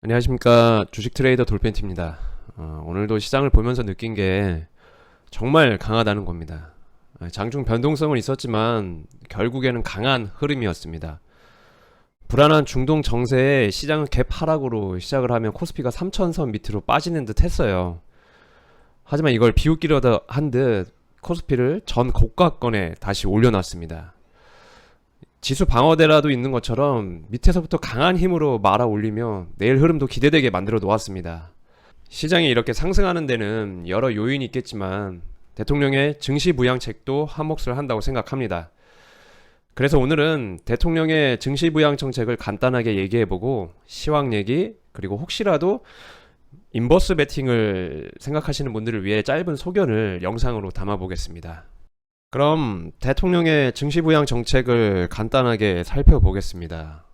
안녕하십니까. 주식 트레이더 돌펜티입니다. 오늘도 시장을 보면서 느낀 게 정말 강하다는 겁니다. 장중 변동성은 있었지만 결국에는 강한 흐름이었습니다. 불안한 중동 정세에 시장은 갭 하락으로 시작을 하면 코스피가 3천선 밑으로 빠지는 듯 했어요. 하지만 이걸 비웃기려다 한 듯 코스피를 전 고가권에 다시 올려놨습니다. 지수 방어대라도 있는 것처럼 밑에서부터 강한 힘으로 말아 올리며 내일 흐름도 기대되게 만들어 놓았습니다. 시장이 이렇게 상승하는 데는 여러 요인이 있겠지만 대통령의 증시부양책도 한몫을 한다고 생각합니다. 그래서 오늘은 대통령의 증시부양 정책을 간단하게 얘기해보고 시황 얘기, 그리고 혹시라도 인버스 베팅을 생각하시는 분들을 위해 짧은 소견을 영상으로 담아보겠습니다. 그럼 대통령의 증시부양 정책을 간단하게 살펴보겠습니다.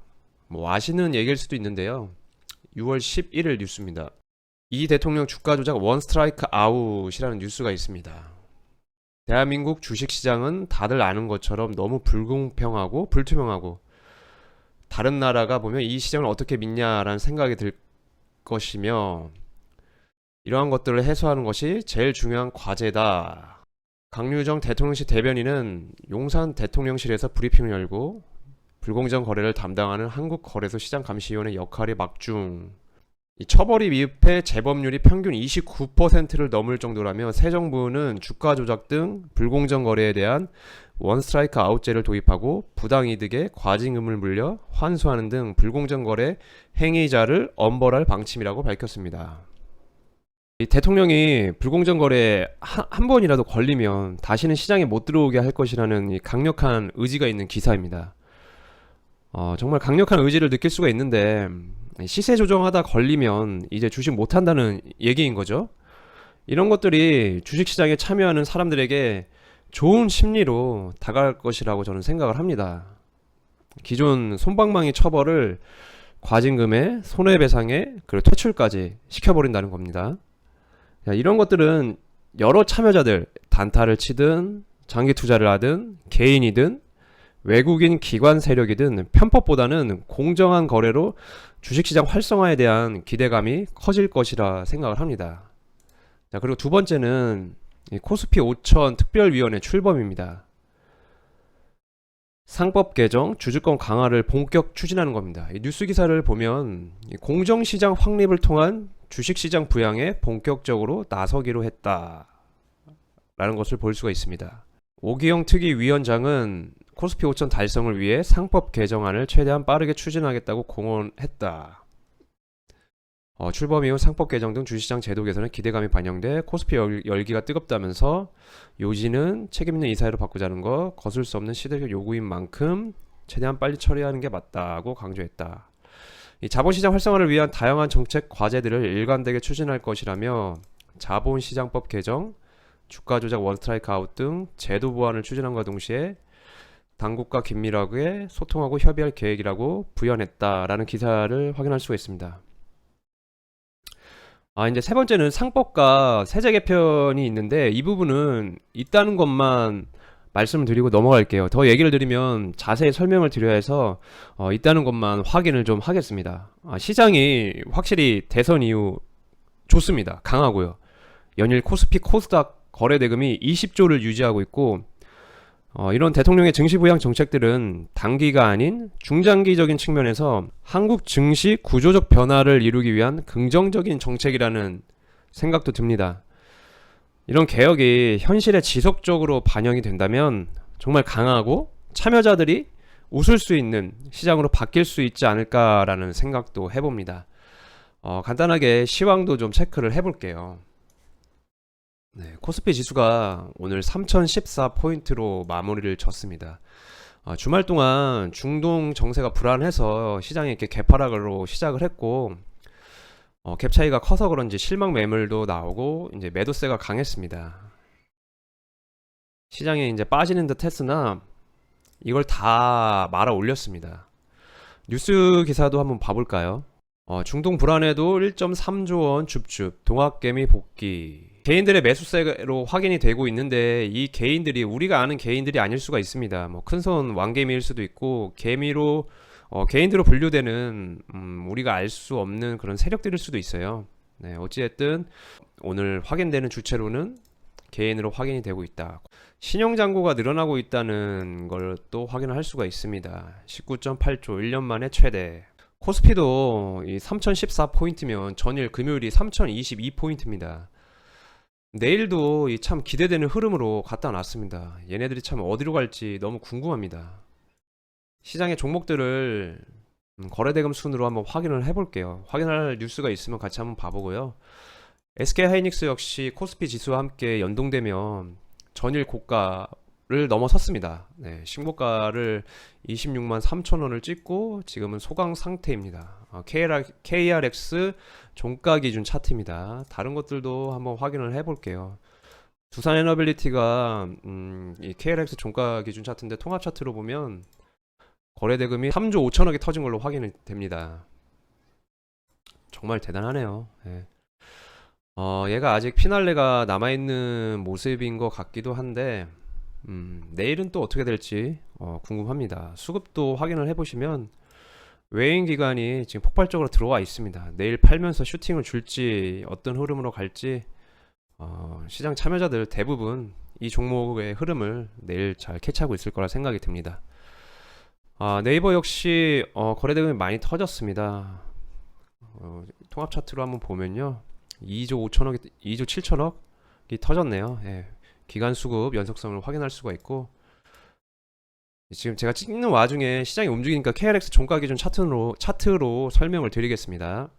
아시는 얘기일 수도 있는데요. 6월 11일 뉴스입니다. 이 대통령 주가 조작 원 스트라이크 아웃이라는 뉴스가 있습니다. 대한민국 주식시장은 다들 아는 것처럼 너무 불공평하고 불투명하고 다른 나라가 보면 이 시장을 어떻게 믿냐라는 생각이 들 것이며 이러한 것들을 해소하는 것이 제일 중요한 과제다. 강유정 대통령실 대변인은 용산 대통령실에서 브리핑을 열고 불공정 거래를 담당하는 한국거래소시장감시위원회 역할이 막중, 이 처벌이 미흡해 재범률이 평균 29%를 넘을 정도라며 새 정부는 주가 조작 등 불공정 거래에 대한 원스트라이크 아웃제를 도입하고 부당이득에 과징금을 물려 환수하는 등 불공정 거래 행위자를 엄벌할 방침이라고 밝혔습니다. 이 대통령이 불공정 거래에 한 번이라도 걸리면 다시는 시장에 못 들어오게 할 것이라는 이 강력한 의지가 있는 기사입니다. 정말 강력한 의지를 느낄 수가 있는데 시세 조정하다 걸리면 이제 주식 못 한다는 얘기인 거죠. 이런 것들이 주식시장에 참여하는 사람들에게 좋은 심리로 다가갈 것이라고 저는 생각을 합니다. 기존 솜방망이 처벌을 과징금에 손해배상에 그리고 퇴출까지 시켜버린다는 겁니다. 이런 것들은 여러 참여자들, 단타를 치든 장기 투자를 하든 개인이든 외국인 기관 세력이든 편법보다는 공정한 거래로 주식시장 활성화에 대한 기대감이 커질 것이라 생각을 합니다. 그리고 두 번째는 코스피 5천 특별위원회 출범입니다. 상법 개정, 주주권 강화를 본격 추진하는 겁니다. 이 뉴스 기사를 보면 공정시장 확립을 통한 주식시장 부양에 본격적으로 나서기로 했다 라는 것을 볼 수가 있습니다. 오기영 특위위원장은 코스피 5천 달성을 위해 상법 개정안을 최대한 빠르게 추진하겠다고 공언했다. 출범 이후 상법 개정 등 주식시장 제도 개선에 기대감이 반영돼 코스피 열기가 뜨겁다면서 요지는 책임있는 이사회로 바꾸자는 거 거슬 수 없는 시대적 요구인 만큼 최대한 빨리 처리하는 게 맞다고 강조했다. 이 자본시장 활성화를 위한 다양한 정책 과제들을 일관되게 추진할 것이라며 자본시장법 개정, 주가조작 원스트라이크 아웃 등 제도 보완을 추진함과 동시에 당국과 긴밀하게 소통하고 협의할 계획이라고 부연했다라는 기사를 확인할 수가 있습니다. 이제 세 번째는 상법과 세제 개편이 있는데 이 부분은 있다는 것만 말씀을 드리고 넘어갈게요. 더 얘기를 드리면 자세히 설명을 드려야 해서 있다는 것만 확인을 좀 하겠습니다. 시장이 확실히 대선 이후 좋습니다. 강하고요. 연일 코스피 코스닥 거래대금이 20조를 유지하고 있고 이런 대통령의 증시부양 정책들은 단기가 아닌 중장기적인 측면에서 한국 증시 구조적 변화를 이루기 위한 긍정적인 정책이라는 생각도 듭니다. 이런 개혁이 현실에 지속적으로 반영이 된다면 정말 강하고 참여자들이 웃을 수 있는 시장으로 바뀔 수 있지 않을까라는 생각도 해봅니다. 간단하게 시황도 좀 체크를 해볼게요. 네, 코스피 지수가 오늘 3014포인트로 마무리를 졌습니다. 주말 동안 중동 정세가 불안해서 시장이 이렇게 개파락으로 시작을 했고 갭 차이가 커서 그런지 실망 매물도 나오고 이제 매도세가 강했습니다. 시장에 이제 빠지는 듯 했으나 이걸 다 말아 올렸습니다. 뉴스 기사도 한번 봐볼까요? 중동 불안에도 1.3조 원 줍줍 동학개미 복귀. 개인들의 매수세로 확인이 되고 있는데 이 개인들이 우리가 아는 개인들이 아닐 수가 있습니다. 큰손 왕개미일 수도 있고 개미로 개인으로 분류되는 우리가 알 수 없는 그런 세력들일 수도 있어요. 네, 어찌됐든 오늘 확인되는 주체로는 개인으로 확인이 되고 있다. 신용잔고가 늘어나고 있다는 걸 또 확인을 할 수가 있습니다. 19.8조 1년 만에 최대. 코스피도 이 3014포인트면 전일 금요일이 3022포인트입니다. 내일도 이 참 기대되는 흐름으로 갖다 놨습니다. 얘네들이 참 어디로 갈지 너무 궁금합니다. 시장의 종목들을 거래대금 순으로 한번 확인을 해볼게요. 확인할 뉴스가 있으면 같이 한번 봐보고요. SK하이닉스 역시 코스피 지수와 함께 연동되면 전일 고가를 넘어섰습니다. 네, 신고가를 26만 3천 원을 찍고 지금은 소강 상태입니다. KRX 종가 기준 차트입니다. 다른 것들도 한번 확인을 해볼게요. 두산에너빌리티가 이 KRX 종가 기준 차트인데 통합 차트로 보면 거래대금이 3조 5천억이 터진 걸로 확인이 됩니다. 정말 대단하네요. 네. 얘가 아직 피날레가 남아있는 모습인 것 같기도 한데 내일은 또 어떻게 될지 궁금합니다. 수급도 확인을 해보시면 외인 기관이 지금 폭발적으로 들어와 있습니다. 내일 팔면서 슈팅을 줄지 어떤 흐름으로 갈지 시장 참여자들 대부분 이 종목의 흐름을 내일 잘 캐치하고 있을 거라 생각이 듭니다. 네이버 역시 거래대금이 많이 터졌습니다. 통합 차트로 한번 보면요, 2조 5천억이 2조 7천억이 터졌네요. 예, 기간 수급 연속성을 확인할 수가 있고, 지금 제가 찍는 와중에 시장이 움직이니까 KRX 종가 기준 차트로 설명을 드리겠습니다.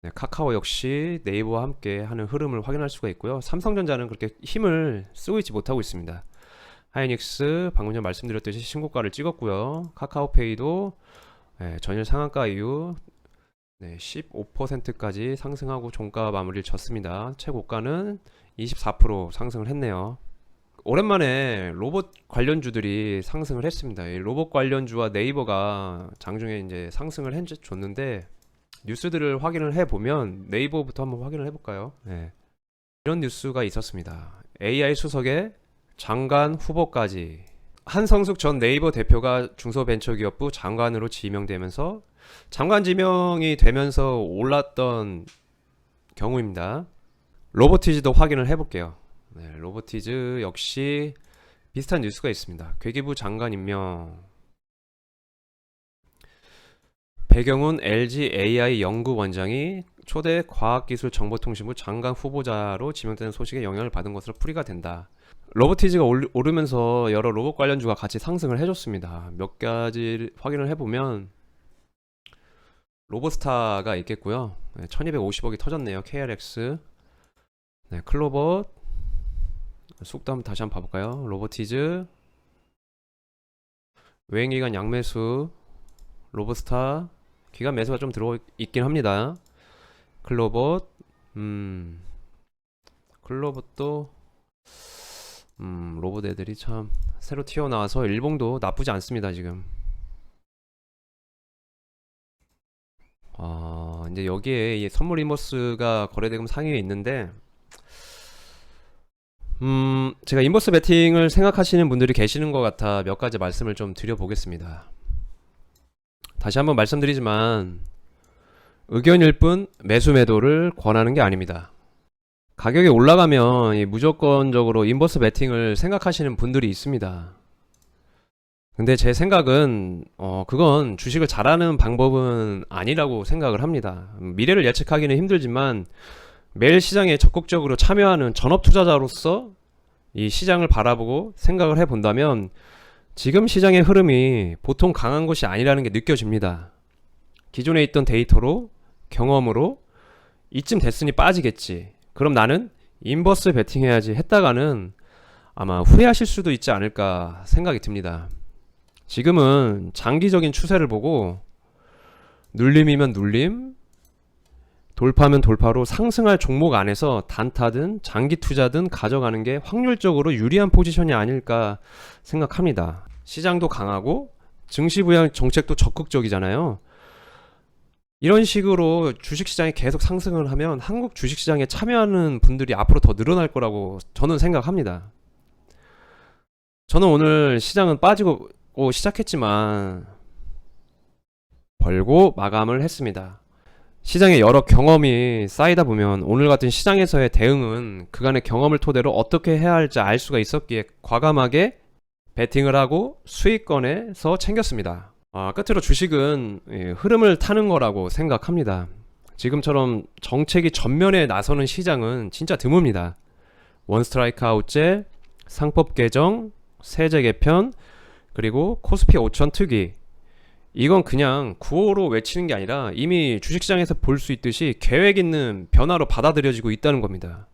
네, 카카오 역시 네이버와 함께 하는 흐름을 확인할 수가 있고요. 삼성전자는 그렇게 힘을 쓰고 있지 못하고 있습니다. 하이닉스 방금 전 말씀드렸듯이 신고가를 찍었고요. 카카오페이도 전일 상한가 이후 15%까지 상승하고 종가 마무리를 졌습니다. 최고가는 24% 상승을 했네요. 오랜만에 로봇 관련주들이 상승을 했습니다. 이 로봇 관련주와 네이버가 장중에 이제 상승을 해줬는데, 뉴스들을 확인을 해보면 네이버부터 한번 확인을 해볼까요? 네. 이런 뉴스가 있었습니다. AI 수석에 장관 후보까지. 한성숙 전 네이버 대표가 중소벤처기업부 장관으로 지명되면서 장관 지명이 되면서 올랐던 경우입니다. 로보티즈도 확인을 해볼게요. 네, 로보티즈 역시 비슷한 뉴스가 있습니다. 회계부 장관 임명. 배경훈 LG AI 연구원장이 초대 과학기술정보통신부 장관 후보자로 지명되는 소식에 영향을 받은 것으로 풀이가 된다. 로보티즈가 오르면서 여러 로봇 관련주가 같이 상승을 해줬습니다. 몇 가지 확인을 해보면 로보스타가 있겠고요. 1250억이 터졌네요. KRX. 네, 클로봇. 속도 한번 다시 한번 봐볼까요? 로보티즈, 외행기관 양매수, 로보스타, 기관 매수가 좀 들어있긴 합니다. 클로봇, 클로봇도 로봇 애들이 참 새로 튀어나와서 일봉도 나쁘지 않습니다. 지금 이제 여기에 이 선물 인버스가 거래대금 상위에 있는데, 제가 인버스 베팅을 생각하시는 분들이 계시는 것 같아 몇 가지 말씀을 좀 드려보겠습니다. 다시 한번 말씀드리지만 의견일 뿐 매수 매도를 권하는 게 아닙니다. 가격이 올라가면 무조건적으로 인버스 베팅을 생각하시는 분들이 있습니다. 근데 제 생각은 그건 주식을 잘하는 방법은 아니라고 생각을 합니다. 미래를 예측하기는 힘들지만 매일 시장에 적극적으로 참여하는 전업 투자자로서 이 시장을 바라보고 생각을 해본다면 지금 시장의 흐름이 보통 강한 것이 아니라는 게 느껴집니다. 기존에 있던 데이터로, 경험으로 이쯤 됐으니 빠지겠지, 그럼 나는 인버스 베팅 해야지 했다가는 아마 후회하실 수도 있지 않을까 생각이 듭니다. 지금은 장기적인 추세를 보고 눌림이면 눌림, 돌파면 돌파로 상승할 종목 안에서 단타든 장기 투자든 가져가는 게 확률적으로 유리한 포지션이 아닐까 생각합니다. 시장도 강하고 증시 부양 정책도 적극적이잖아요. 이런 식으로 주식시장이 계속 상승을 하면 한국 주식시장에 참여하는 분들이 앞으로 더 늘어날 거라고 저는 생각합니다. 저는 오늘 시장은 빠지고 시작했지만 벌고 마감을 했습니다. 시장에 여러 경험이 쌓이다 보면 오늘 같은 시장에서의 대응은 그간의 경험을 토대로 어떻게 해야 할지 알 수가 있었기에 과감하게 베팅을 하고 수익권에서 챙겼습니다. 끝으로 주식은 흐름을 타는 거라고 생각합니다. 지금처럼 정책이 전면에 나서는 시장은 진짜 드뭅니다. 원스트라이크 아웃제, 상법 개정, 세제 개편, 그리고 코스피 5천 특위. 이건 그냥 구호로 외치는 게 아니라 이미 주식시장에서 볼 수 있듯이 계획 있는 변화로 받아들여지고 있다는 겁니다.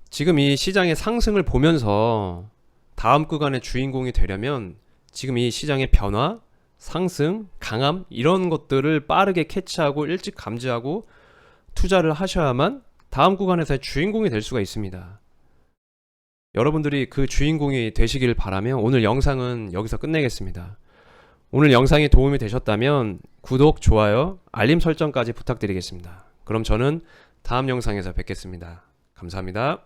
지금 이 시장의 상승을 보면서 다음 구간의 주인공이 되려면 지금 이 시장의 변화, 상승, 강함 이런 것들을 빠르게 캐치하고 일찍 감지하고 투자를 하셔야만 다음 구간에서의 주인공이 될 수가 있습니다. 여러분들이 그 주인공이 되시길 바라며 오늘 영상은 여기서 끝내겠습니다. 오늘 영상이 도움이 되셨다면 구독, 좋아요, 알림 설정까지 부탁드리겠습니다. 그럼 저는 다음 영상에서 뵙겠습니다. 감사합니다.